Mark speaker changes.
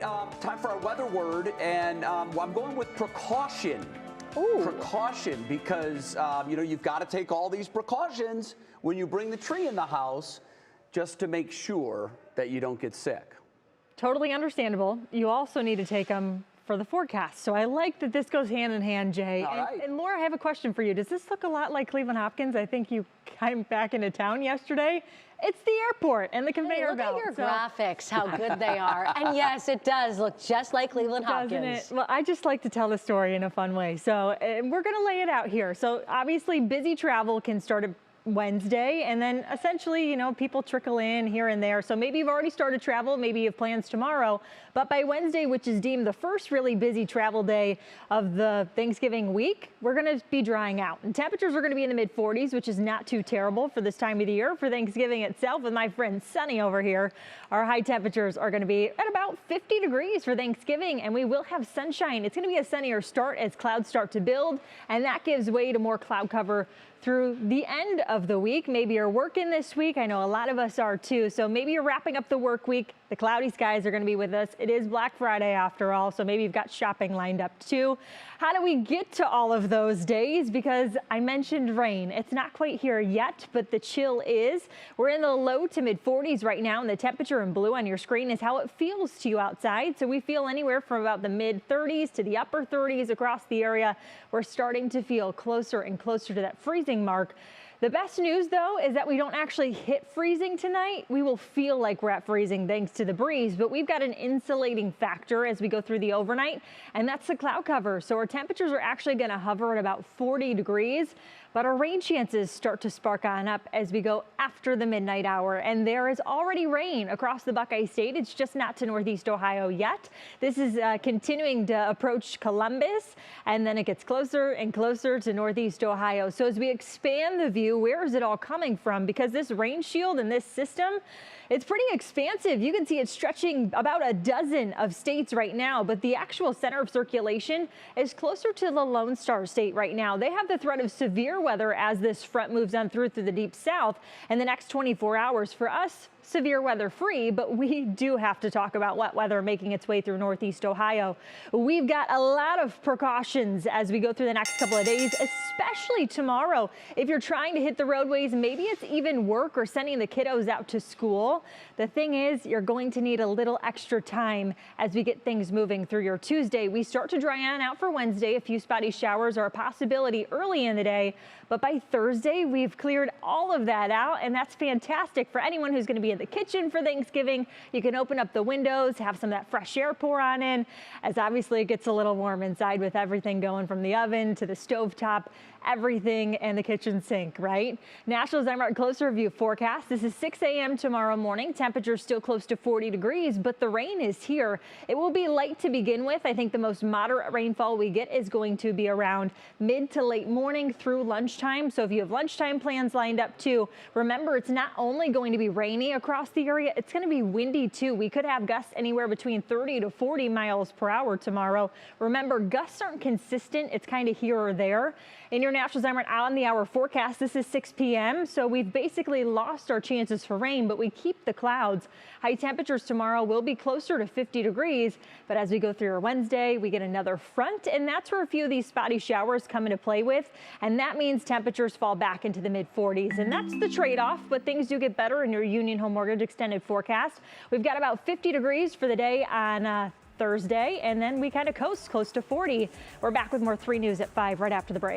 Speaker 1: Time for our weather word, and I'm going with precaution.
Speaker 2: Ooh.
Speaker 1: Precaution, because you've got to take all these precautions when you bring the tree in the house, just to make sure that you don't get sick.
Speaker 2: Totally understandable. You also need to take them for the forecast. So I like that this goes hand in hand, Jay.
Speaker 1: All right.
Speaker 2: And Laura, I have a question for you. Does this look a lot like Cleveland Hopkins? I think you came back into town yesterday. It's the airport and the conveyor belt.
Speaker 3: Look at your graphics, how good they are. And yes, it does look just like Cleveland Hopkins.
Speaker 2: Doesn't it? Well, I just like to tell the story in a fun way. So we're going to lay it out here. So obviously busy travel can start at Wednesday, and then essentially, people trickle in here and there. So maybe you've already started travel, maybe you have plans tomorrow, but by Wednesday, which is deemed the first really busy travel day of the Thanksgiving week, we're going to be drying out. And temperatures are going to be in the mid 40s, which is not too terrible for this time of the year. For Thanksgiving itself, with my friend Sunny over here, our high temperatures are going to be at about 50 degrees for Thanksgiving, and we will have sunshine. It's going to be a sunnier start as clouds start to build, and that gives way to more cloud cover through the end of the week. Maybe you're working this week. I know a lot of us are too. So maybe you're wrapping up the work week. The cloudy skies are going to be with us. It is Black Friday after all, so maybe you've got shopping lined up too. How do we get to all of those days? Because I mentioned rain. It's not quite here yet, but the chill is. We're in the low to mid 40s right now, and the temperature in blue on your screen is how it feels to you outside. So we feel anywhere from about the mid 30s to the upper 30s across the area. We're starting to feel closer and closer to that freezing mark. The best news, though, is that we don't actually hit freezing tonight. We will feel like we're at freezing thanks to the breeze, but we've got an insulating factor as we go through the overnight, and that's the cloud cover. So our temperatures are actually going to hover at about 40 degrees, but our rain chances start to spark on up as we go after the midnight hour. And there is already rain across the Buckeye State. It's just not to Northeast Ohio yet. This is continuing to approach Columbus, and then it gets closer and closer to Northeast Ohio. So as we expand the view, where is it all coming from? Because this rain shield and this system, it's pretty expansive. You can see it stretching about a dozen of states right now, but the actual center of circulation is closer to the Lone Star State right now. They have the threat of severe weather as this front moves on through the deep south in the next 24 hours. For us, severe weather free, but we do have to talk about wet weather making its way through Northeast Ohio. We've got a lot of precautions as we go through the next couple of days, especially tomorrow. If you're trying to hit the roadways, maybe it's even work or sending the kiddos out to school. The thing is, you're going to need a little extra time as we get things moving through your Tuesday. We start to dry on out for Wednesday. A few spotty showers are a possibility early in the day, but by Thursday, we've cleared all of that out, and that's fantastic for anyone who's going to be in the kitchen for Thanksgiving. You can open up the windows, have some of that fresh air pour on in, as obviously it gets a little warm inside with everything going from the oven to the stovetop, everything and the kitchen sink, right? National Zymark closer view forecast. This is 6 a.m. tomorrow morning. Temperature still close to 40 degrees, but the rain is here. It will be light to begin with. I think the most moderate rainfall we get is going to be around mid to late morning through lunchtime. So if you have lunchtime plans lined up too, remember it's not only going to be rainy across the area, it's going to be windy too. We could have gusts anywhere between 30 to 40 miles per hour tomorrow. Remember, gusts aren't consistent. It's kind of here or there. In your National Zymark on the hour forecast, this is 6 p.m. So we've basically lost our chances for rain, but we keep the clouds. High temperatures tomorrow will be closer to 50 degrees, but as we go through our Wednesday, we get another front, and that's where a few of these spotty showers come into play with, and that means temperatures fall back into the mid 40s, and that's the trade-off, but things do get better in your Union Home Mortgage extended forecast. We've got about 50 degrees for the day on Thursday, and then we kind of coast close to 40. We're back with more 3 News at 5 right after the break.